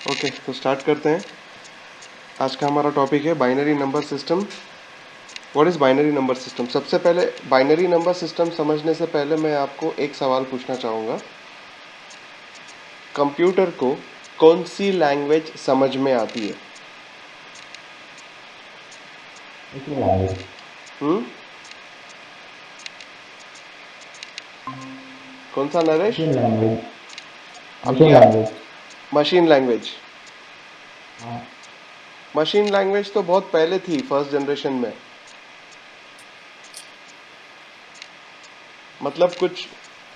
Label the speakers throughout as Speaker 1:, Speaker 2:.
Speaker 1: Okay, तो start करते हैं। आज का हमारा टॉपिक है binary number system. What is binary number system? सबसे पहले बाइनरी नंबर सिस्टम समझने से पहले मैं आपको एक सवाल पूछना चाहूँगा। कंप्यूटर को कौन सी लैंग्वेज समझ में आती है?
Speaker 2: Machine language.
Speaker 1: हम्म? कौन सा, नरेश?
Speaker 2: Machine language.
Speaker 1: अब
Speaker 2: मशीन
Speaker 1: या
Speaker 2: लैंग्वेज।
Speaker 1: Machine language.
Speaker 2: हाँ।
Speaker 1: मशीन लैंग्वेज तो बहुत पहले थी, फर्स्ट जनरेशन में। मतलब कुछ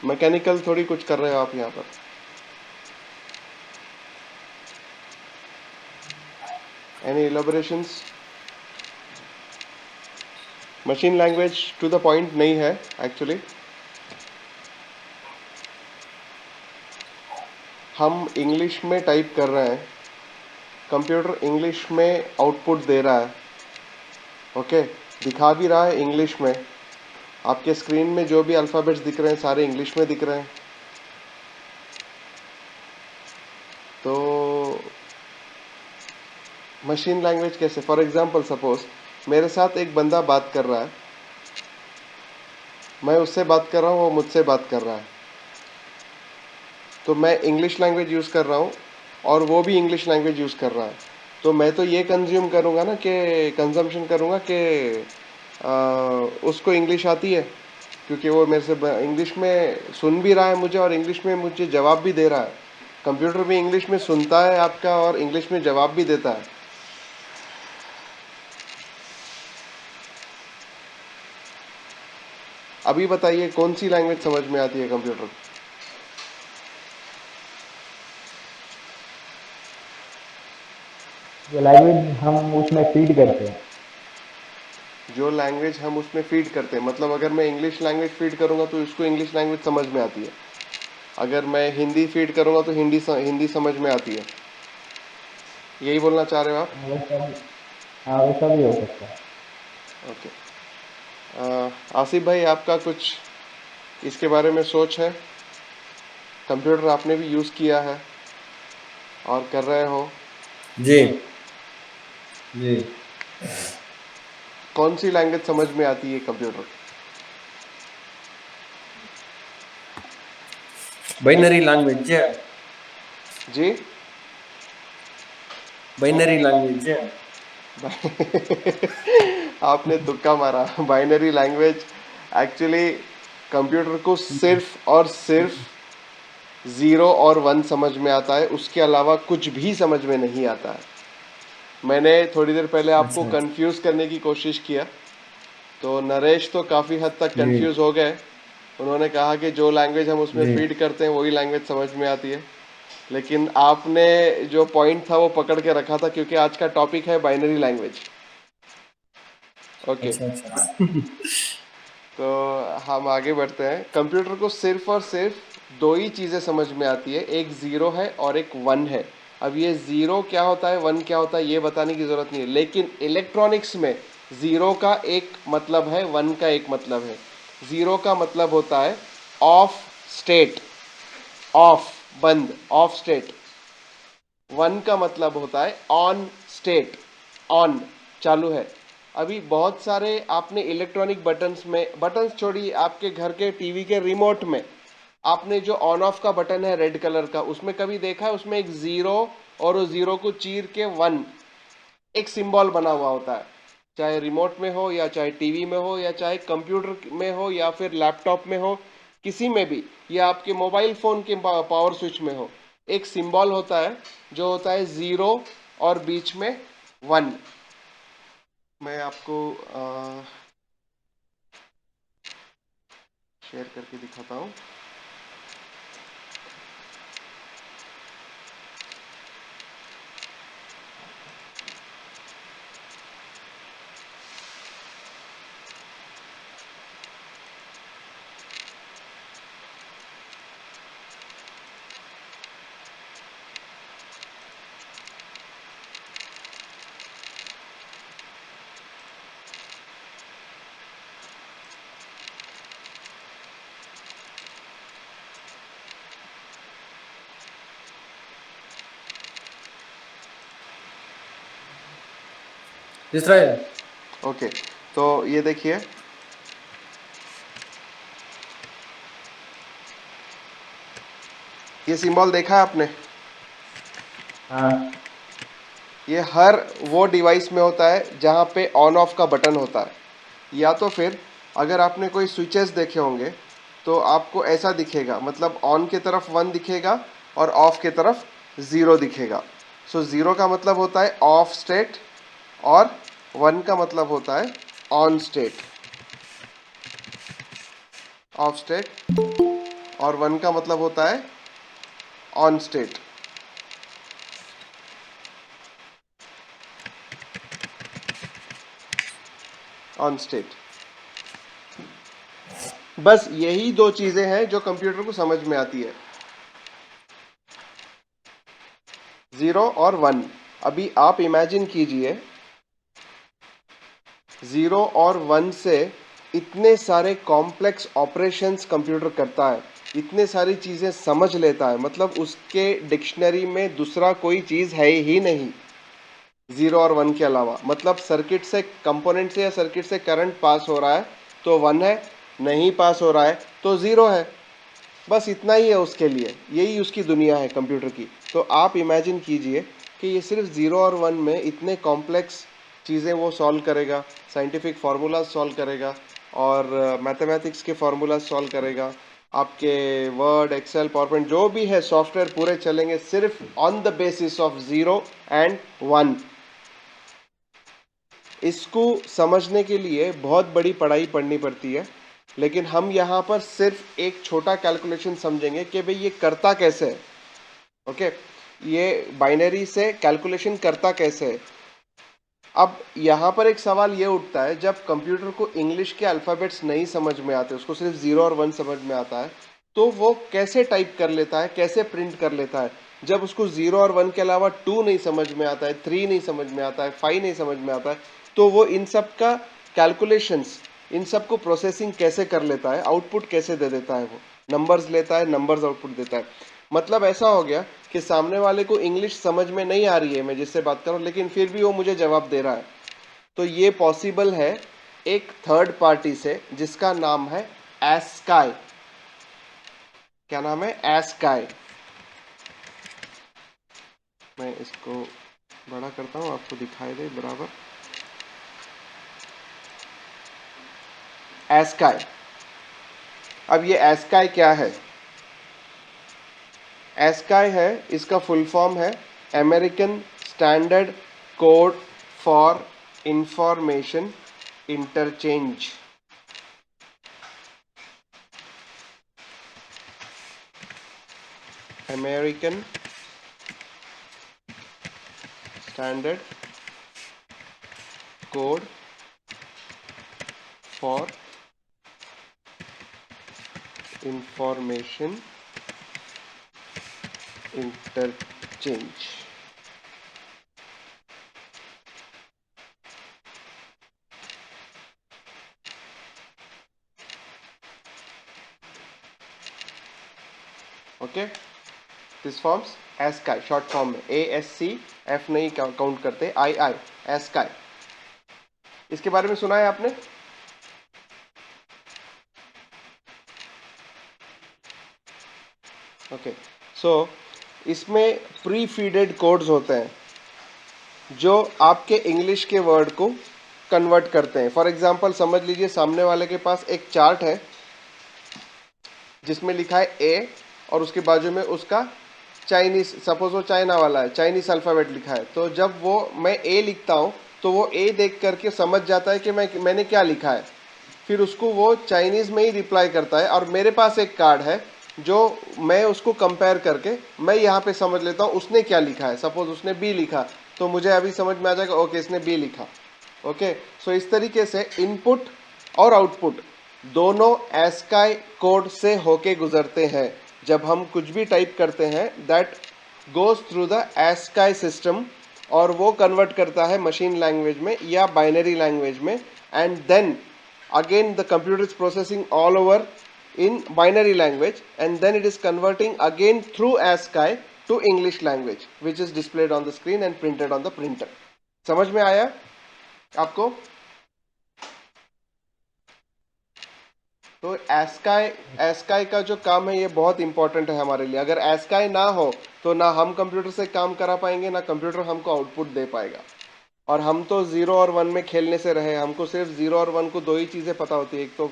Speaker 1: मैकेनिकल थोड़ी कुछ कर रहे हो आप यहाँ पर। Any elaborations? Machine language to the point नहीं है एक्चुअली। हम इंग्लिश में टाइप कर रहे हैं, कंप्यूटर इंग्लिश में आउटपुट दे रहा है। ओके, दिखा भी रहा है इंग्लिश में। आपके स्क्रीन में जो भी अल्फ़ाबेट्स दिख रहे हैं सारे इंग्लिश में दिख रहे हैं। तो मशीन लैंग्वेज कैसे? फॉर एग्जांपल सपोज मेरे साथ एक बंदा बात कर रहा है, मैं उससे बात कर रहा हूँ, वो मुझसे बात कर रहा है। तो मैं इंग्लिश लैंग्वेज यूज़ कर रहा हूँ और वो भी इंग्लिश लैंग्वेज यूज़ कर रहा है। तो मैं तो ये कंज्यूम करूँगा ना, कि कंजम्पशन करूँगा कि उसको इंग्लिश आती है, क्योंकि वो मेरे से इंग्लिश में सुन भी रहा है मुझे और इंग्लिश में मुझे जवाब भी दे रहा है। कंप्यूटर भी इंग्लिश में सुनता है आपका और इंग्लिश में जवाब भी देता है। अभी बताइए कौन सी लैंग्वेज समझ में आती है कंप्यूटर को?
Speaker 2: जो लैंग्वेज हम उसमें फीड करते हैं।
Speaker 1: जो लैंग्वेज हम उसमें फीड करते हैं, मतलब अगर मैं इंग्लिश लैंग्वेज फीड करूंगा तो उसको इंग्लिश लैंग्वेज समझ में आती है। अगर मैं हिंदी फीड करूंगा तो हिंदी समझ में आती है। यही बोलना चाह रहे हो आप?
Speaker 2: हाँ, वैसा भी। हाँ, वैसा भी हो सकता है।
Speaker 1: ओके। आसिफ भाई, आपका कुछ इसके बारे में सोच है? कंप्यूटर आपने भी यूज़ किया है और कर रहे हो।
Speaker 3: जी जी।
Speaker 1: कौन सी लैंग्वेज समझ में आती है कंप्यूटर?
Speaker 3: बाइनरी लैंग्वेज है।
Speaker 1: जी?
Speaker 3: बाइनरी लैंग्वेज है।
Speaker 1: आपने तुक्का मारा। बाइनरी लैंग्वेज एक्चुअली कंप्यूटर को सिर्फ और सिर्फ ज़ीरो और वन समझ में आता है, उसके अलावा कुछ भी समझ में नहीं आता है। मैंने थोड़ी देर पहले आपको
Speaker 3: अच्छा अच्छा।
Speaker 1: कंफ्यूज करने की कोशिश किया, तो नरेश तो काफ़ी हद तक
Speaker 3: जी
Speaker 1: कंफ्यूज हो गए। उन्होंने कहा कि जो लैंग्वेज हम उसमें
Speaker 3: जी।
Speaker 1: फीड करते हैं वही लैंग्वेज समझ में आती है। लेकिन आपने जो पॉइंट था वो पकड़ के रखा था, क्योंकि आज का टॉपिक है बाइनरी लैंग्वेज। ओके,
Speaker 3: अच्छा अच्छा।
Speaker 1: तो हम आगे बढ़ते हैं। कंप्यूटर को सिर्फ और सिर्फ दो ही चीज़ें समझ में आती है, एक ज़ीरो है और एक वन है। अब ये ज़ीरो क्या होता है, वन क्या होता है, ये बताने की ज़रूरत नहीं है, लेकिन इलेक्ट्रॉनिक्स में ज़ीरो का एक मतलब है, वन का एक मतलब है। ज़ीरो का मतलब होता है ऑफ स्टेट, ऑफ, बंद, ऑफ स्टेट। वन का मतलब होता है ऑन स्टेट, ऑन, चालू है। अभी बहुत सारे आपने इलेक्ट्रॉनिक बटन्स में, बटन्स छोड़िए, आपके घर के टीवी के रिमोट में आपने जो ऑन ऑफ का बटन है रेड कलर का, उसमें कभी देखा है उसमें एक ज़ीरो और उस ज़ीरो को चीर के वन, एक सिंबल बना हुआ होता है। चाहे रिमोट में हो या चाहे टीवी में हो या चाहे कंप्यूटर में हो या फिर लैपटॉप में हो, किसी में भी, या आपके मोबाइल फ़ोन के पावर स्विच में हो, एक सिंबल होता है जो होता है ज़ीरो और बीच में वन। मैं आपको शेयर करके दिखाता हूँ।
Speaker 3: तीसरा है।
Speaker 1: ओके, तो ये देखिए, ये सिंबल देखा है आपने?
Speaker 2: हाँ
Speaker 1: ये हर वो डिवाइस में होता है जहाँ पे ऑन ऑफ का बटन होता है, या तो फिर अगर आपने कोई स्विचेस देखे होंगे तो आपको ऐसा दिखेगा, मतलब ऑन के तरफ 1 दिखेगा और ऑफ के तरफ 0 दिखेगा। सो 0 का मतलब होता है ऑफ स्टेट और 1 का मतलब होता है ऑन स्टेट। ऑफ स्टेट और 1 का मतलब होता है ऑन स्टेट। On state. बस यही दो चीजें हैं जो कंप्यूटर को समझ में आती है, 0 और 1। अभी आप इमेजिन कीजिए, 0 और 1 से इतने सारे कॉम्प्लेक्स ऑपरेशंस कंप्यूटर करता है, इतने सारी चीज़ें समझ लेता है, मतलब उसके डिक्शनरी में दूसरा कोई चीज़ है ही नहीं 0 और 1 के अलावा। मतलब सर्किट से, कंपोनेंट से या सर्किट से करंट पास हो रहा है तो 1 है, नहीं पास हो रहा है तो 0 है। बस इतना ही है उसके लिए, यही उसकी दुनिया है कंप्यूटर की। तो आप इमेजिन कीजिए कि ये सिर्फ 0 और 1 में इतने कॉम्प्लेक्स चीज़ें वो सॉल्व करेगा, साइंटिफिक फार्मूलाज सॉल्व करेगा और मैथमेटिक्स के फार्मूलाज सॉल्व करेगा। आपके वर्ड, एक्सेल, पावरपॉइंट जो भी है सॉफ्टवेयर पूरे चलेंगे सिर्फ on the basis of 0 and 1। इसको समझने के लिए बहुत बड़ी पढ़ाई पढ़नी पड़ती है, लेकिन हम यहाँ पर सिर्फ एक छोटा कैलकुलेशन समझेंगे कि भाई ये करता कैसे है। ओके, ये बाइनरी से कैलकुलेशन करता कैसे है। अब यहाँ पर एक सवाल ये उठता है, जब कंप्यूटर को इंग्लिश के अल्फ़ाबेट्स नहीं समझ में आते, उसको सिर्फ 0 और 1 समझ में आता है, तो वो कैसे टाइप कर लेता है, कैसे प्रिंट कर लेता है? जब उसको 0 और 1 के अलावा 2 नहीं समझ में आता है, 3 नहीं समझ में आता है, 5 नहीं समझ में आता है, तो वो इन सब का कैलकुलेशंस, इन सब को प्रोसेसिंग कैसे कर लेता है, आउटपुट कैसे दे देता है? वो नंबर्स लेता है, नंबर्स आउटपुट देता है। मतलब ऐसा हो गया कि सामने वाले को इंग्लिश समझ में नहीं आ रही है, मैं जिससे बात कर रहा हूँ, लेकिन फिर भी वो मुझे जवाब दे रहा है। तो ये पॉसिबल है एक थर्ड पार्टी से, जिसका नाम है एस्काई। क्या नाम है? एस्काई। मैं इसको बड़ा करता हूँ, आपको दिखाई दे बराबर। एस्काई। अब ये एस्काई क्या है? एस्काई है, इसका फुल फॉर्म है American standard code for information interchange. American standard code for information interchange. Okay, this forms ASCII, short form में ASC, F नहीं काउंट करते, II, एस्काई। इसके बारे में सुना है आपने? ओके, सो इसमें प्री फीडेड कोड्स होते हैं जो आपके इंग्लिश के वर्ड को कन्वर्ट करते हैं। फॉर एग्जांपल समझ लीजिए, सामने वाले के पास एक चार्ट है जिसमें लिखा है A और उसके बाजू में उसका चाइनीज, सपोज वो चाइना वाला है, चाइनीज अल्फ़ाबेट लिखा है। तो जब वो मैं A लिखता हूँ तो वो A देख करके समझ जाता है कि मैंने क्या लिखा है, फिर उसको वो चाइनीज में ही रिप्लाई करता है। और मेरे पास एक कार्ड है जो मैं उसको कंपेयर करके मैं यहाँ पे समझ लेता हूँ उसने क्या लिखा है। सपोज उसने B लिखा तो मुझे अभी समझ में आ जाएगा, ओके इसने B लिखा। ओके, सो इस तरीके से इनपुट और आउटपुट दोनों एस्काई कोड से होके गुजरते हैं। जब हम कुछ भी टाइप करते हैं, that goes through the ASCII system, और वो कन्वर्ट करता है मशीन लैंग्वेज में या बाइनरी लैंग्वेज में, and then again the computer is processing all over in binary language, and then it is converting again through ASCII to English language, which is displayed on the screen and printed on the printer. समझ में आया? आपको। तो ASCII, ASCII का जो काम है ये बहुत इंपॉर्टेंट है हमारे लिए। अगर एस्काई ना हो तो ना हम कंप्यूटर से काम करा पाएंगे, ना कंप्यूटर हमको आउटपुट दे पाएगा। और हम तो 0 और 1 में खेलने से रहे, हमको सिर्फ 0 और 1 को दो ही चीज़ें पता होती है, एक तो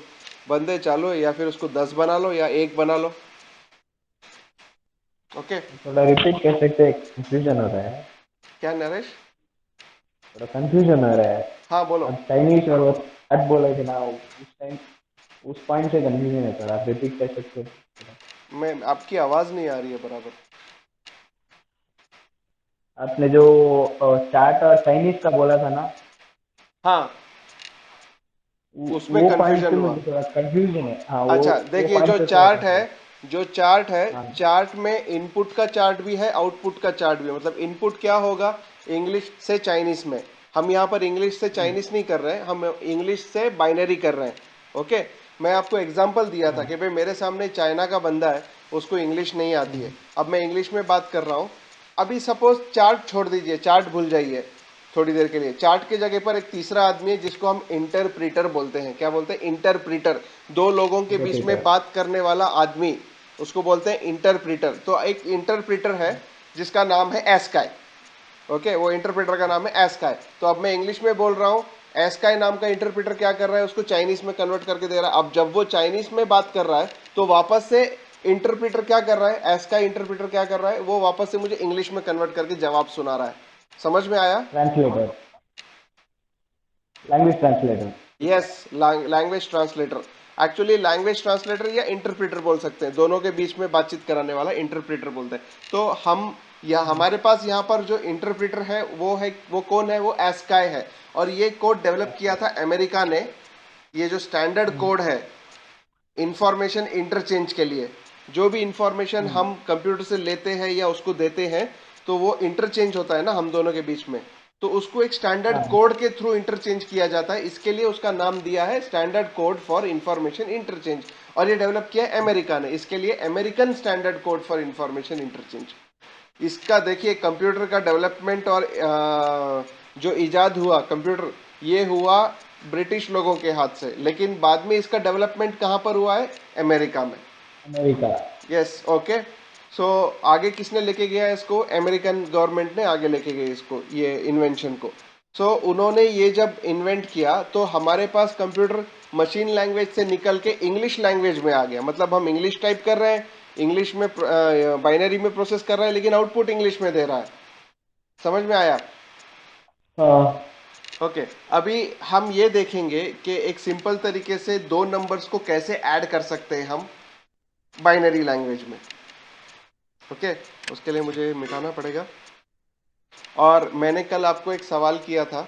Speaker 1: बंदे चालो या फिर उसको 10 बना लो या 1 बना लो। ओके।
Speaker 2: थोड़ा रिपीट कर सकते हैं, कंफ्यूजन हो रहा है।
Speaker 1: क्या नरेश?
Speaker 2: थोड़ा कंफ्यूजन हो रहा है।
Speaker 1: हाँ बोलो।
Speaker 2: अब चाइनीज और वो हट बोले थे ना, उस टाइम उस पॉइंट से कंफ्यूजन है थोड़ा, आप रिपीट कर सकते हैं थोड़ा?
Speaker 1: मैं, आपकी आवाज़ नहीं आ रही है बराबर।
Speaker 2: आपने जो चार्ट और चाइनीज का बोला था ना,
Speaker 1: हाँ, उसमें
Speaker 2: वो पॉइंट से
Speaker 1: कंफ्यूजन हुआ।
Speaker 2: मुझे थोड़ा कंफ्यूजन है। हाँ,
Speaker 1: अच्छा
Speaker 2: वो
Speaker 1: देखिए,
Speaker 2: पॉइंट
Speaker 1: जो
Speaker 2: से थोड़ा
Speaker 1: चार्ट है,
Speaker 2: कंफ्यूजन।
Speaker 1: जो चार्ट है,
Speaker 2: हाँ
Speaker 1: चार्ट में इनपुट का चार्ट भी है, आउटपुट का चार्ट भी है। मतलब इनपुट क्या होगा, इंग्लिश से चाइनीस में। हम यहाँ पर इंग्लिश से चाइनीस नहीं कर रहे हैं, हम इंग्लिश से बाइनरी कर रहे हैं। ओके। मैं आपको एग्जांपल दिया था
Speaker 2: हाँ
Speaker 1: कि भाई मेरे सामने चाइना का बंदा है, उसको इंग्लिश नहीं आती है। अब मैं इंग्लिश में बात कर रहा हूँ। अभी सपोज चार्ट छोड़ दीजिए, चार्ट भूल जाइए थोड़ी देर के लिए। चार्ट के जगह पर एक तीसरा आदमी है जिसको हम इंटरप्रीटर बोलते हैं। क्या बोलते हैं? इंटरप्रीटर। दो लोगों के बीच में
Speaker 2: इंटरप्रेटर।
Speaker 1: बात करने वाला आदमी, उसको बोलते हैं इंटरप्रीटर। तो एक इंटरप्रीटर है जिसका नाम है एस्काई। ओके, वो इंटरप्रेटर का नाम है एस्काई। तो अब मैं इंग्लिश में बोल रहा हूँ, एस्काई नाम का इंटरप्रेटर क्या कर रहा है, उसको चाइनीज में कन्वर्ट करके दे रहा है। अब जब वो चाइनीज में बात कर रहा है तो वापस से इंटरप्रेटर क्या कर रहा है, एस्काई इंटरप्रेटर क्या कर रहा है, वो वापस से मुझे इंग्लिश में कन्वर्ट करके जवाब सुना रहा है। समझ में आया?
Speaker 2: Translator, language translator.
Speaker 1: Yes, language translator. Actually language translator या इंटरप्रेटर बोल सकते हैं, दोनों के बीच में बातचीत कराने वाला इंटरप्रेटर बोलते हैं। तो हम, या हमारे पास यहाँ पर जो इंटरप्रेटर है वो कौन है? वो एस्काई है। और ये कोड डेवलप किया था अमेरिका ने। ये जो स्टैंडर्ड कोड है इंफॉर्मेशन इंटरचेंज के लिए, जो भी इंफॉर्मेशन हम कंप्यूटर से लेते हैं या उसको देते हैं, तो वो इंटरचेंज होता है ना हम दोनों के बीच में। तो उसको एक स्टैंडर्ड
Speaker 2: हाँ
Speaker 1: कोड के थ्रू इंटरचेंज किया जाता है, इसके लिए उसका नाम दिया है standard code for information interchange. और ये डेवलप किया है अमेरिका ने, इसके लिए American standard code for information interchange. इसका देखिए, कंप्यूटर का डेवलपमेंट और जो इजाद हुआ कंप्यूटर, ये हुआ ब्रिटिश लोगों के हाथ से, लेकिन बाद में इसका डेवलपमेंट कहाँ पर हुआ है? अमेरिका में।
Speaker 2: अमेरिका।
Speaker 1: Yes, okay. सो आगे किसने लेके गया इसको? अमेरिकन गवर्नमेंट ने आगे लेके गई इसको, ये इन्वेंशन को। सो उन्होंने ये जब इन्वेंट किया तो हमारे पास कंप्यूटर मशीन लैंग्वेज से निकल के इंग्लिश लैंग्वेज में आ गया। मतलब हम इंग्लिश टाइप कर रहे हैं, इंग्लिश में बाइनरी में प्रोसेस कर रहे हैं, लेकिन आउटपुट इंग्लिश में दे रहा है। समझ में आया?
Speaker 2: हाँ
Speaker 1: ओके। अभी हम ये देखेंगे कि एक सिंपल तरीके से दो नंबर्स को कैसे ऐड कर सकते हैं हम बाइनरी लैंग्वेज में। ओके, उसके लिए मुझे मिटाना पड़ेगा। और मैंने कल आपको एक सवाल किया था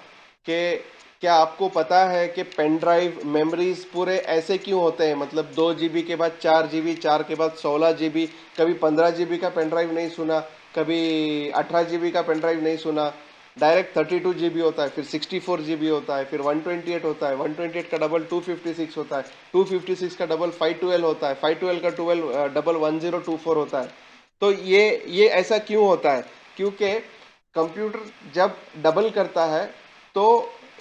Speaker 1: कि क्या आपको पता है कि पेन ड्राइव मेमोरीज पूरे ऐसे क्यों होते हैं? मतलब 2 GB के बाद 4 GB, 4 के बाद 16 GB। कभी 15 GB का पेन ड्राइव नहीं सुना, कभी 18 GB का पेन ड्राइव नहीं सुना। डायरेक्ट 32 GB होता है, फिर 64 GB होता है, फिर 128 होता है, 128 का डबल 256 होता है, 256 का डबल 512 होता है, 512 का 12 डबल 1024 होता है। तो ये ऐसा क्यों होता है? क्योंकि कंप्यूटर जब डबल करता है तो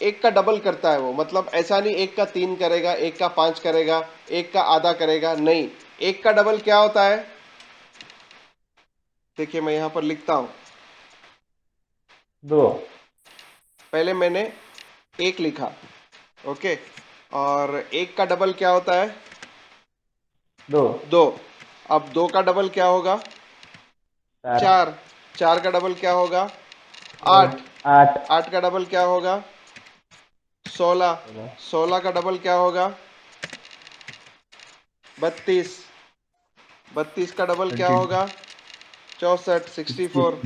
Speaker 1: एक का डबल करता है वो। मतलब ऐसा नहीं एक का 3 करेगा, एक का 5 करेगा, एक का आधा करेगा, नहीं। एक का डबल क्या होता है? देखिए मैं यहां पर लिखता हूं।
Speaker 2: दो।
Speaker 1: पहले मैंने एक लिखा, ओके। और एक का डबल क्या होता है?
Speaker 2: दो।
Speaker 1: 2। अब 2 का डबल क्या होगा?
Speaker 2: चार।
Speaker 1: 4। 4 का डबल क्या होगा?
Speaker 2: छः।
Speaker 1: 8।
Speaker 2: आठ।
Speaker 1: 8 का डबल क्या होगा? 16। 16 का डबल क्या होगा? 32। 32 का डबल क्या होगा? 64। 64।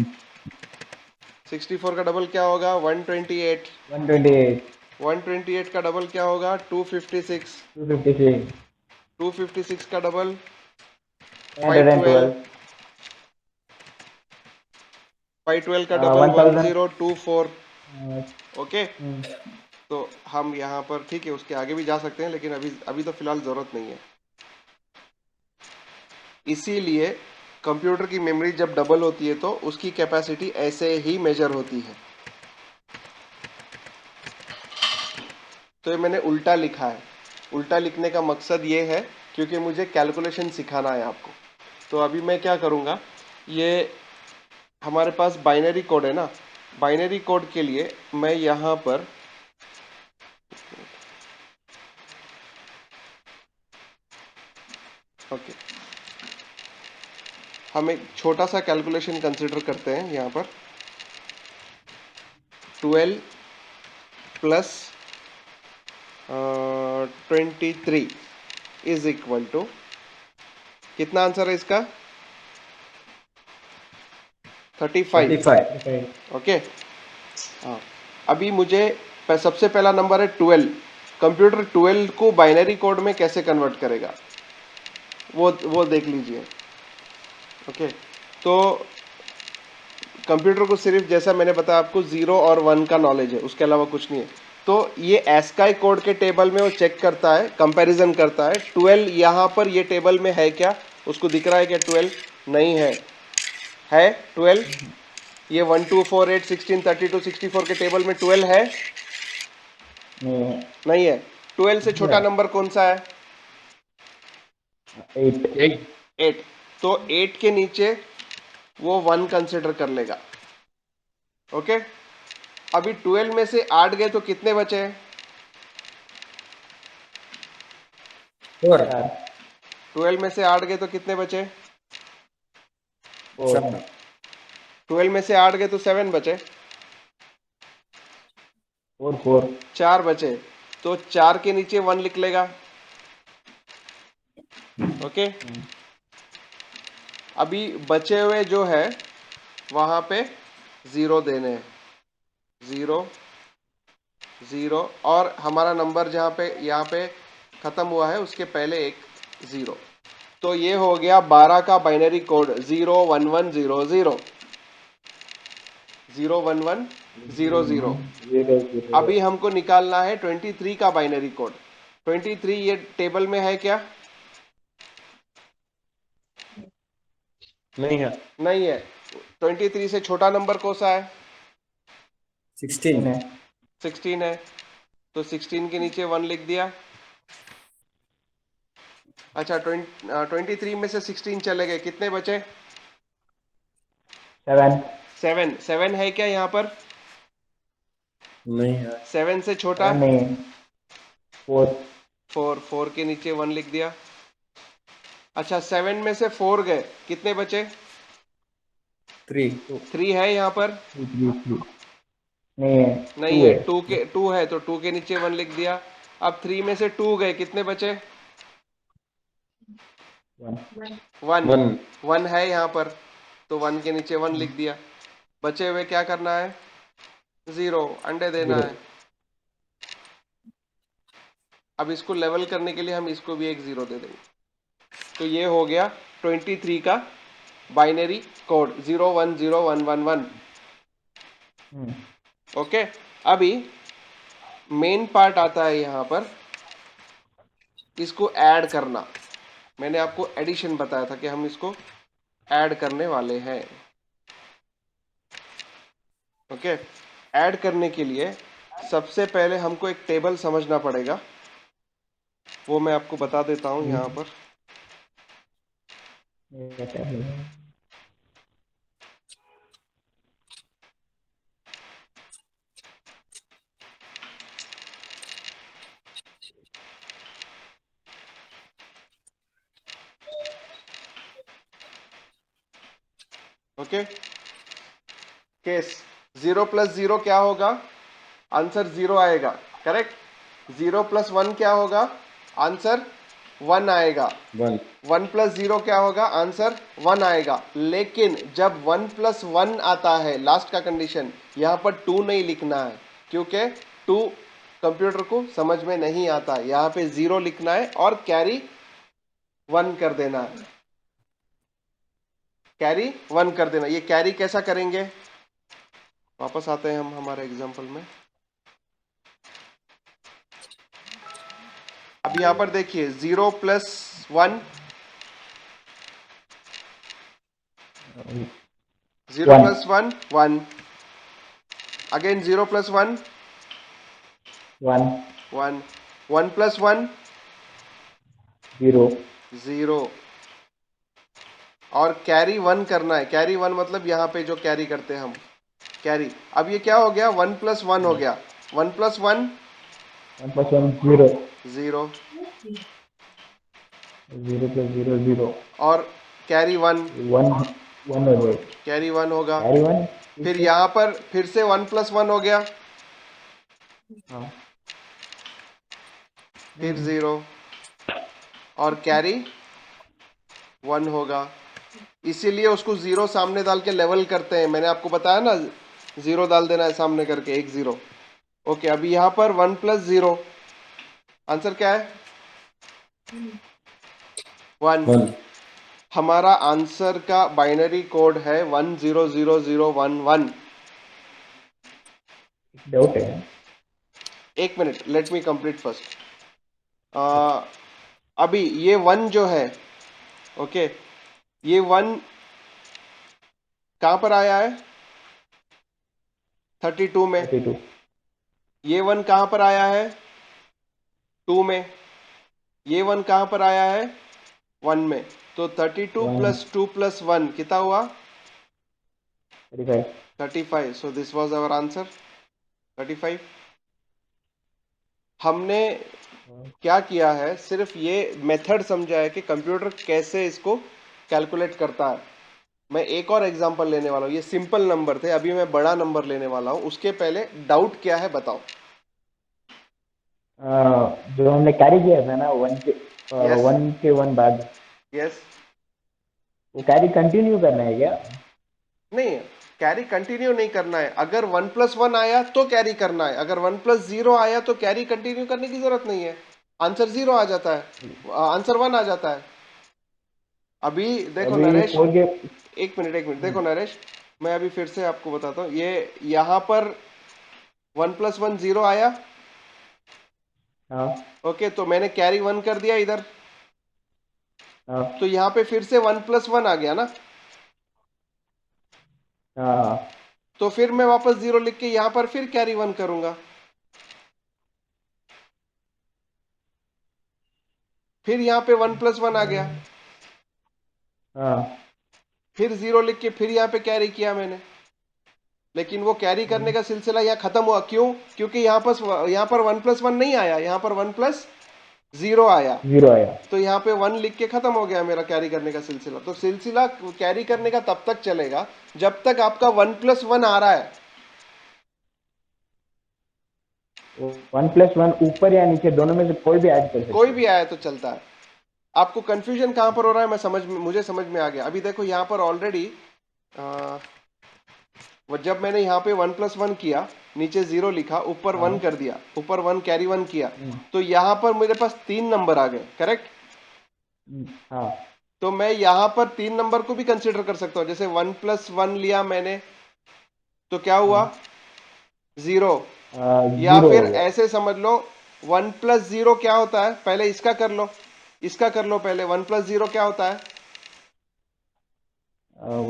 Speaker 1: 64 का डबल क्या होगा? 128।
Speaker 2: 128।
Speaker 1: 128 का डबल क्या होगा? 256।
Speaker 2: 256।
Speaker 1: 256 का डबल 512।
Speaker 2: 512।
Speaker 1: 512 का डबल
Speaker 2: 1000।
Speaker 1: 1024। ओके। तो हम यहाँ पर, ठीक है, उसके आगे भी जा सकते हैं, लेकिन अभी अभी तो फिलहाल जरूरत नहीं है। इसीलिए कंप्यूटर की मेमोरी जब डबल होती है तो उसकी कैपेसिटी ऐसे ही मेजर होती है। तो ये मैंने उल्टा लिखा है। उल्टा लिखने का मकसद ये है क्योंकि मुझे कैलकुलेशन सिखाना है आपको। तो अभी मैं क्या करूँगा, ये हमारे पास बाइनरी कोड है ना, बाइनरी कोड के लिए मैं यहाँ पर ओके, हम एक छोटा सा कैलकुलेशन कंसिडर करते हैं यहाँ पर। 12 प्लस 23 इज इक्वल टू, कितना आंसर है इसका? 35।
Speaker 3: 35।
Speaker 1: ओके हाँ, अभी मुझे सबसे पहला नंबर है 12। कंप्यूटर 12 को बाइनरी कोड में कैसे कन्वर्ट करेगा वो देख लीजिए। ओके, तो कंप्यूटर को सिर्फ जैसा मैंने बताया आपको 0 और 1 का नॉलेज है, उसके अलावा कुछ नहीं है। तो ये एस्काई कोड के टेबल में वो चेक करता है, कंपैरिजन करता है। 12 यहाँ पर ये टेबल में है क्या, उसको दिख रहा है क्या 12? नहीं है। है 12? ये 1 2 4 8 16 32 64 के टेबल में 12 है? नहीं है। 12 से छोटा नंबर कौन सा है?
Speaker 2: 8।
Speaker 1: 8। तो 8 के नीचे वो 1 कंसिडर कर लेगा। ओके, अभी 12 में से 8 गए तो कितने बचे?
Speaker 3: 4।
Speaker 1: 12 में से 8 गए तो कितने बचे?
Speaker 3: 7।
Speaker 1: 12 में से 8 गए तो 7 बचे।
Speaker 2: 4
Speaker 1: 4 बचे, तो 4 के नीचे 1 लिख लेगा। ओके, अभी बचे हुए जो है वहां पे 0 देने हैं। 0 0 और हमारा नंबर जहाँ पे यहाँ पे खत्म हुआ है उसके पहले एक 0। तो ये हो गया 12 का बाइनरी कोड 0 1 1 0 0 0 1 1 0 0।
Speaker 2: 0
Speaker 1: अभी हमको निकालना है 23 का बाइनरी कोड। 23 ये टेबल में है क्या?
Speaker 3: नहीं है।
Speaker 1: नहीं है। 23 से छोटा नंबर कौन सा है?
Speaker 3: 16।
Speaker 1: 16 है, तो 16 के नीचे 1 लिख दिया। अच्छा, 23 में से 16 चले गए, कितने बचे?
Speaker 2: 7
Speaker 1: 7। 7 है क्या यहाँ पर?
Speaker 3: नहीं है।
Speaker 1: 7 से छोटा?
Speaker 2: नहीं 4
Speaker 1: 4। 4 के नीचे 1 लिख दिया। अच्छा, 7 में से 4 गए, कितने बचे?
Speaker 3: 3।
Speaker 1: 3 है यहाँ पर?
Speaker 2: 3 नहीं है,
Speaker 1: नहीं
Speaker 2: 2
Speaker 1: है।
Speaker 2: है।
Speaker 1: 2 है तो 2 के नीचे 1 लिख दिया। अब 3 में से 2 गए, कितने बचे? 1।
Speaker 3: 1।
Speaker 1: 1 है यहाँ पर, तो 1 के नीचे 1 लिख दिया। बचे हुए क्या करना है? 0 अंडे देना
Speaker 2: 0
Speaker 1: है। अब इसको लेवल करने के लिए हम इसको भी एक 0 दे देंगे। तो ये हो गया 23 का बाइनरी कोड 0 1 0 1 1 1। ओके, अभी मेन पार्ट आता है यहाँ पर, इसको ऐड करना। मैंने आपको एडिशन बताया था कि हम इसको ऐड करने वाले हैं। ओके, ऐड करने के लिए सबसे पहले हमको एक टेबल समझना पड़ेगा, वो मैं आपको बता देता हूं यहाँ पर। ओके, केस 0 प्लस 0 क्या होगा? आंसर 0 आएगा, करेक्ट। 0 प्लस 1 क्या होगा? आंसर 1 आएगा।
Speaker 3: 1।
Speaker 1: 1 प्लस 0 क्या होगा? आंसर 1 आएगा। लेकिन जब 1 प्लस 1 आता है, लास्ट का कंडीशन, यहाँ पर 2 नहीं लिखना है, क्योंकि 2 कंप्यूटर को समझ में नहीं आता। यहाँ पे 0 लिखना है और कैरी 1 कर देना है। कैरी 1 कर देना। ये कैरी कैसा करेंगे? वापस आते हैं हम हमारे एग्जाम्पल में। अब यहां पर देखिए 0 plus 1, 0 plus 1 1, again 0 plus 1
Speaker 2: 1
Speaker 1: 1 1 plus 1
Speaker 2: 0
Speaker 1: 0 और कैरी 1 करना है। कैरी 1 मतलब यहाँ पे जो कैरी करते हैं हम कैरी। अब ये क्या हो गया 1 प्लस 1 हो गया 1 प्लस 1
Speaker 2: 1 plus 1 0
Speaker 1: 0
Speaker 2: 0 plus 0 0
Speaker 1: और कैरी 1
Speaker 2: 1 1 हो जाएगा
Speaker 1: कैरी 1 होगा।
Speaker 2: कैरी 1
Speaker 1: फिर
Speaker 2: ठीक है
Speaker 1: यहाँ पर फिर से 1 प्लस 1 हो गया
Speaker 2: हाँ
Speaker 1: फिर 0 और कैरी 1 होगा। इसीलिए उसको 0 सामने डाल के लेवल करते हैं। मैंने आपको बताया ना 0 डाल देना है सामने करके एक 0। ओके अभी यहाँ पर 1 प्लस 0 आंसर क्या है 1।
Speaker 3: 1
Speaker 1: हमारा आंसर का बाइनरी कोड है 100011।
Speaker 2: डाउट है
Speaker 1: एक minute let me complete first. अभी ये 1 जो है ओके ये 1 कहां पर आया है 32 में।
Speaker 2: 32
Speaker 1: ये 1 कहां पर आया है 2 में। ये 1 कहां पर आया है 1 में। तो 32
Speaker 2: 1
Speaker 1: प्लस 2 प्लस 1 कितना हुआ
Speaker 2: 35
Speaker 1: 35। So this was our answer 35। हमने क्या किया है सिर्फ ये मेथड समझा है कि कंप्यूटर कैसे इसको कैलकुलेट करता है। मैं एक और एग्जांपल लेने वाला हूँ। ये सिंपल नंबर थे अभी मैं बड़ा नंबर लेने वाला हूँ। उसके पहले डाउट क्या है बताओ।
Speaker 2: जो हमने कैरी किया था ना 1 के
Speaker 1: यस
Speaker 2: 1 के 1 बाद
Speaker 1: यस
Speaker 2: वो कैरी कंटिन्यू करना है क्या
Speaker 1: नहीं कैरी कंटिन्यू नहीं करना है। अगर 1 प्लस 1 आया तो कैरी करना है। अगर 1 प्लस 0 आया तो कैरी कंटिन्यू करने की जरूरत नहीं है। आंसर 0 आ जाता है आंसर 1 आ जाता है। अभी देखो
Speaker 2: अभी
Speaker 1: नरेश
Speaker 2: 4 के
Speaker 1: एक मिनट देखो नरेश मैं अभी फिर से आपको बताता हूँ। ये यहाँ पर 1 प्लस 1 0 आया
Speaker 2: हाँ
Speaker 1: ओके तो मैंने कैरी 1 कर दिया इधर।
Speaker 2: हाँ
Speaker 1: तो यहाँ पे फिर से 1 प्लस 1 आ गया ना।
Speaker 2: हाँ
Speaker 1: तो फिर मैं वापस 0 लिख के यहाँ पर फिर कैरी 1 करूंगा। फिर यहाँ पे 1 प्लस 1 आ गया।
Speaker 2: हाँ
Speaker 1: फिर 0 लिख के फिर यहाँ पे कैरी किया मैंने। लेकिन वो कैरी करने का सिलसिला यहाँ खत्म हुआ। क्यों क्योंकि यहाँ पर 1 प्लस 1 नहीं आया। यहाँ पर 1 प्लस 0 आया।
Speaker 2: 0 आया
Speaker 1: तो यहाँ पे 1 लिख के खत्म हो गया मेरा कैरी करने का सिलसिला। तो सिलसिला कैरी करने का तब तक चलेगा जब तक आपका 1 प्लस 1 आ रहा है।
Speaker 2: 1 plus 1 ऊपर या नीचे दोनों में से कोई भी ऐड कर
Speaker 1: कोई
Speaker 2: सकते
Speaker 1: भी आया तो चलता है। आपको कंफ्यूजन कहां पर हो रहा है मुझे समझ में आ गया। अभी देखो यहाँ पर ऑलरेडी जब मैंने यहाँ पे 1 प्लस 1 किया नीचे 0 लिखा ऊपर 1
Speaker 2: हाँ
Speaker 1: कर दिया ऊपर 1 कैरी 1 किया। तो यहाँ पर मेरे पास 3 नंबर आ गए करेक्ट।
Speaker 2: हाँ
Speaker 1: तो मैं यहाँ पर 3 नंबर को भी कंसिडर कर सकता हूँ। जैसे 1 प्लस 1 लिया मैंने तो क्या हुआ
Speaker 2: हाँ
Speaker 1: 0। या
Speaker 2: 0
Speaker 1: फिर
Speaker 2: हो गया
Speaker 1: ऐसे समझ लो 1 प्लस 0 क्या होता है पहले इसका कर लो। इसका कर लो पहले 1 प्लस 0 क्या होता है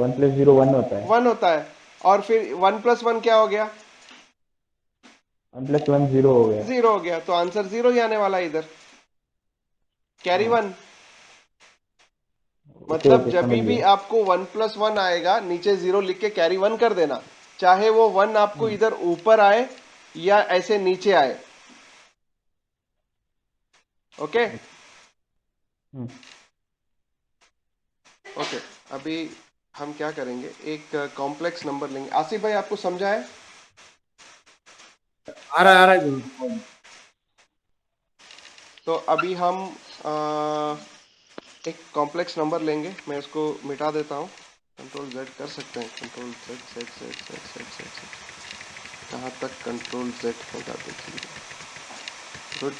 Speaker 2: 1 plus 0 1 होता है
Speaker 1: 1 होता है। और फिर 1 प्लस 1 क्या हो गया
Speaker 2: 1 plus 1 0 हो गया
Speaker 1: 0 हो गया। तो आंसर 0 ही आने वाला है इधर कैरी
Speaker 2: हाँ
Speaker 1: 1।
Speaker 2: ओके
Speaker 1: मतलब
Speaker 2: ओके
Speaker 1: जब
Speaker 2: समझ
Speaker 1: भी
Speaker 2: गया
Speaker 1: आपको 1 प्लस 1 आएगा नीचे 0 लिख के कैरी 1 कर देना। चाहे वो 1 आपको इधर ऊपर आए या ऐसे नीचे आए ओके
Speaker 2: हम्म,
Speaker 1: ओके। अभी हम क्या करेंगे एक कॉम्प्लेक्स नंबर लेंगे। आसिफ भाई आपको समझा है।
Speaker 3: आ रहा है
Speaker 1: तो अभी हम एक कॉम्प्लेक्स नंबर लेंगे। मैं इसको मिटा देता हूँ। कंट्रोल जेड कर सकते हैं। Control Z Z Z Z Z Z Z कहाँ तक कंट्रोल जेड होगा देखिए। गुड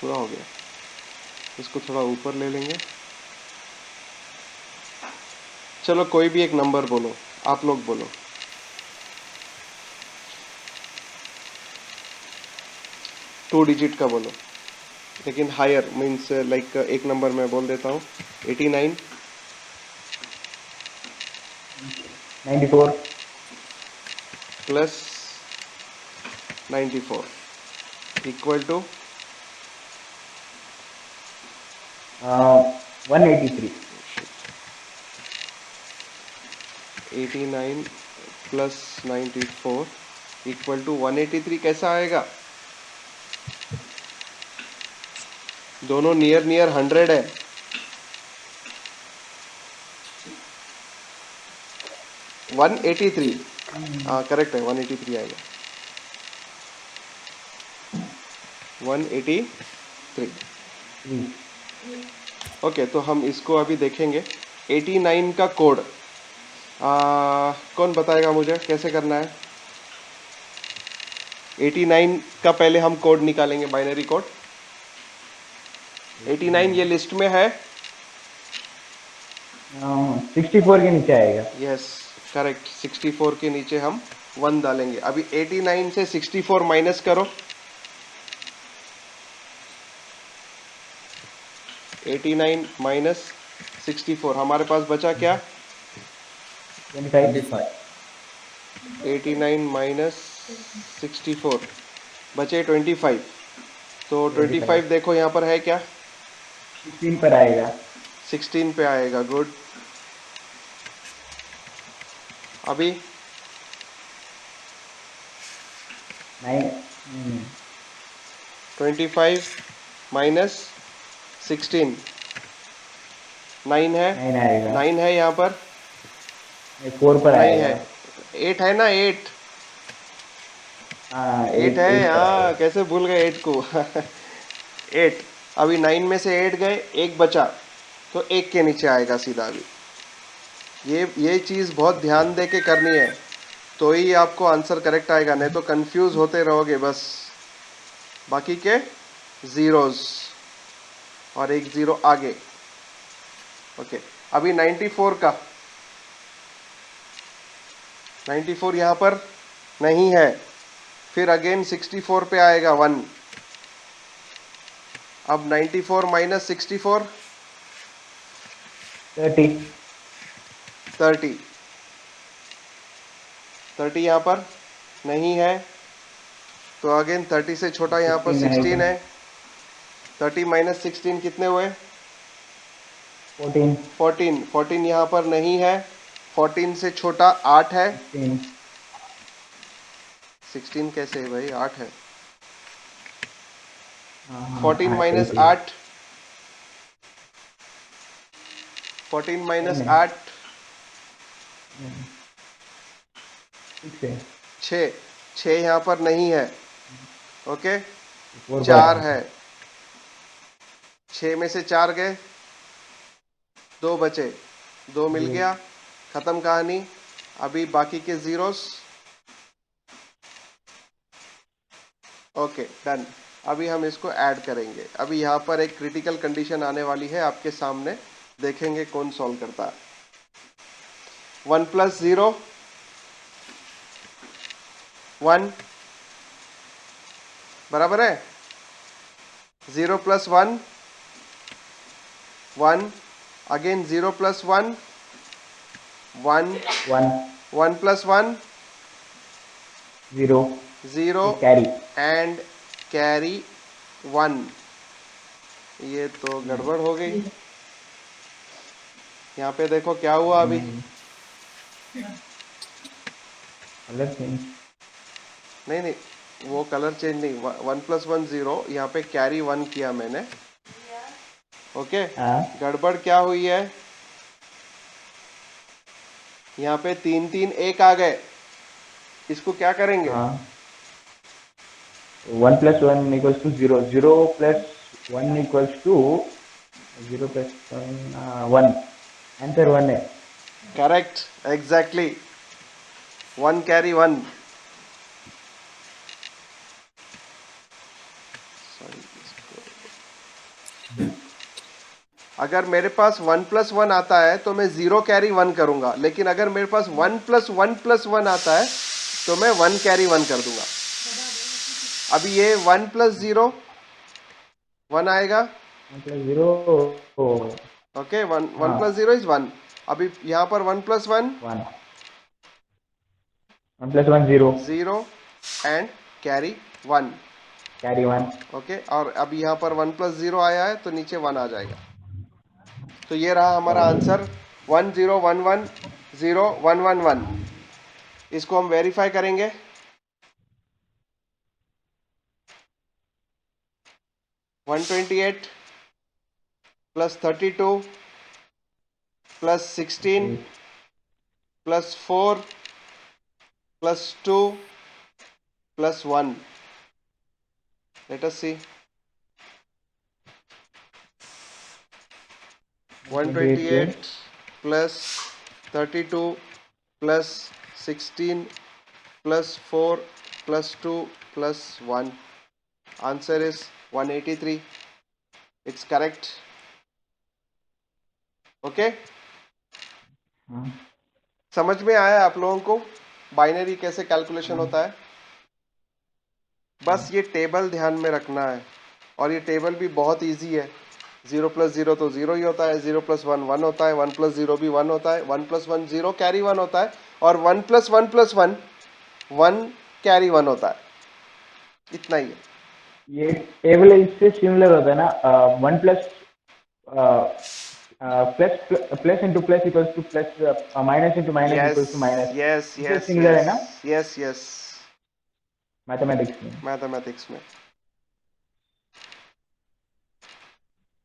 Speaker 1: पूरा हो गया। इसको थोड़ा ऊपर ले लेंगे। चलो कोई भी एक नंबर बोलो। आप लोग बोलो 2 डिजिट का बोलो लेकिन हायर मीन्स लाइक एक नंबर मैं बोल देता हूँ 89
Speaker 2: 94
Speaker 1: plus 94 equal to
Speaker 2: 183.
Speaker 1: 89 plus 94 equal to 183 कैसा आएगा? दोनों नियर नियर 100 है। वन एटी थ्री हाँ करेक्ट है, 183 आएगा। 183। ओके, तो हम इसको अभी देखेंगे। 89 का कोड कौन बताएगा मुझे कैसे करना है? 89 का पहले हम कोड निकालेंगे, बाइनरी कोड। 89 ये लिस्ट में है।
Speaker 2: 64 के नीचे आएगा।
Speaker 1: यस करेक्ट, 64 के नीचे हम 1 डालेंगे। अभी 89 से 64 माइनस करो। 89 माइनस 64 हमारे पास बचा क्या?
Speaker 2: 25.
Speaker 3: 25.
Speaker 1: 89 माइनस 64 बचे 25। तो 25 देखो यहाँ पर है क्या?
Speaker 2: 16 पर आएगा।
Speaker 1: 16 पे आएगा, गुड। अभी 25 माइनस 16 9 है।
Speaker 2: 9 आएगा।
Speaker 1: 9 है यहाँ पर?
Speaker 2: 4 पर
Speaker 1: नहीं
Speaker 2: आएगा।
Speaker 1: है। 8 है ना? 8
Speaker 2: हाँ
Speaker 1: 8 है।
Speaker 2: 8 पर
Speaker 1: हाँ
Speaker 2: आएगा।
Speaker 1: कैसे भूल गए 8 को। 8। अभी 9 में से 8 गए, एक बचा, तो एक के नीचे आएगा सीधा। अभी ये चीज़ बहुत ध्यान दे के करनी है, तो ही आपको आंसर करेक्ट आएगा, नहीं तो कंफ्यूज होते रहोगे बस। बाकी के ज़ीरोज़ और एक ज़ीरो आगे। ओके, अभी 94 का 94 यहाँ पर नहीं है। फिर अगेन 64 पे आएगा 1। अब 94 माइनस 64
Speaker 2: 30.
Speaker 1: 30 यहाँ पर नहीं है, तो अगेन 30 से छोटा यहाँ पर 16 है। 30 माइनस 16 कितने हुए?
Speaker 2: 14.
Speaker 1: 14 यहाँ पर नहीं है। 14 से छोटा 8 है। 16 कैसे है भाई? 8 है। 14 माइनस 8 14 माइनस 8 6 यहाँ पर नहीं है। ओके, 4 है। 6 में से 4 गए, 2 बचे, 2 मिल गया, खत्म कहानी। अभी बाकी के ज़ीरोस। Okay done. अभी हम इसको ऐड करेंगे। अभी यहाँ पर एक क्रिटिकल कंडीशन आने वाली है आपके सामने, देखेंगे कौन सॉल्व करता है। 1 प्लस 0 1 बराबर है। 0 plus 1 1 again 0 plus 1 1 1 plus 1 0
Speaker 2: carry.
Speaker 1: And carry 1। ये तो गड़बड़ हो गई। यहाँ पे देखो क्या हुआ अभी। नहीं, वो कलर चेंज नहीं। 1 प्लस 1 0, यहाँ पे कैरी 1 किया मैंने। ओके, गड़बड़ क्या हुई है? यहाँ पे 3 3 1 आ गए। इसको क्या करेंगे?
Speaker 2: 1 plus 1 equals to 0. 0 plus 1 equals to 0 plus 1. Answer 1 है।
Speaker 1: Correct, exactly. 1 कैरी 1। अगर मेरे पास 1 प्लस 1 आता है तो मैं 0 कैरी 1 करूंगा, लेकिन अगर मेरे पास 1 प्लस 1 प्लस 1 आता है तो मैं 1 कैरी 1 कर दूंगा। अभी ये 1 प्लस 0 1 आएगा।
Speaker 2: 1 plus 0
Speaker 1: ओके, 1 प्लस 0 इज 1। अभी यहाँ पर 1 plus 1
Speaker 2: 1. 1 plus 1 0.
Speaker 1: 0 and carry 1।
Speaker 2: Carry 1.
Speaker 1: Okay, और अब यहाँ पर 1 प्लस 0 आया है तो नीचे 1 आ जाएगा। तो ये रहा हमारा आंसर 1 0 1 1 0 1 1 1। इसको हम वेरीफाई करेंगे। 128 plus 32 plus 16 plus 4 plus 2 plus 1। Let us see. 128 plus 32 plus 16 plus 4 plus 2 plus 1. Answer is 183. It's correct. Okay? समझ में आया आप लोगों को बाइनरी कैसे कैलकुलेशन होता है? बस ये टेबल ध्यान में रखना है, और ये टेबल भी बहुत इजी है। 0 प्लस 0 तो 0 ही होता है, 0 प्लस 1 1 होता है, 1 प्लस 0 भी 1 होता है, 1 प्लस 1 0 कैरी 1 होता है, और 1 प्लस 1 प्लस 1 1 कैरी 1 होता है। इतना ही है।
Speaker 2: ये टेबल इससे सिमिलर होता है ना, 1 plus plus into plus equals to plus, minus into minus
Speaker 1: yes
Speaker 2: equals to minus.
Speaker 1: Yes
Speaker 2: इससे
Speaker 1: यस
Speaker 2: सिमिलर है
Speaker 1: यस
Speaker 2: ना
Speaker 1: यस यस
Speaker 2: मैथमेटिक्स में.
Speaker 1: मैथमेटिक्स में।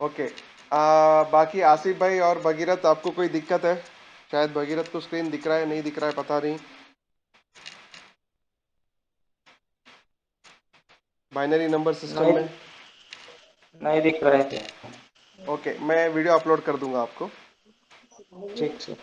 Speaker 1: ओके, बाकी आसिफ भाई और भगीरथ, आपको कोई दिक्कत है? शायद भगीरथ को स्क्रीन दिख रहा है, नहीं दिख रहा है, पता नहीं। बाइनरी नंबर सिस्टम में
Speaker 3: नहीं दिख रहे थे।
Speaker 1: ओके, मैं वीडियो अपलोड कर दूंगा आपको।
Speaker 3: ठीक सर।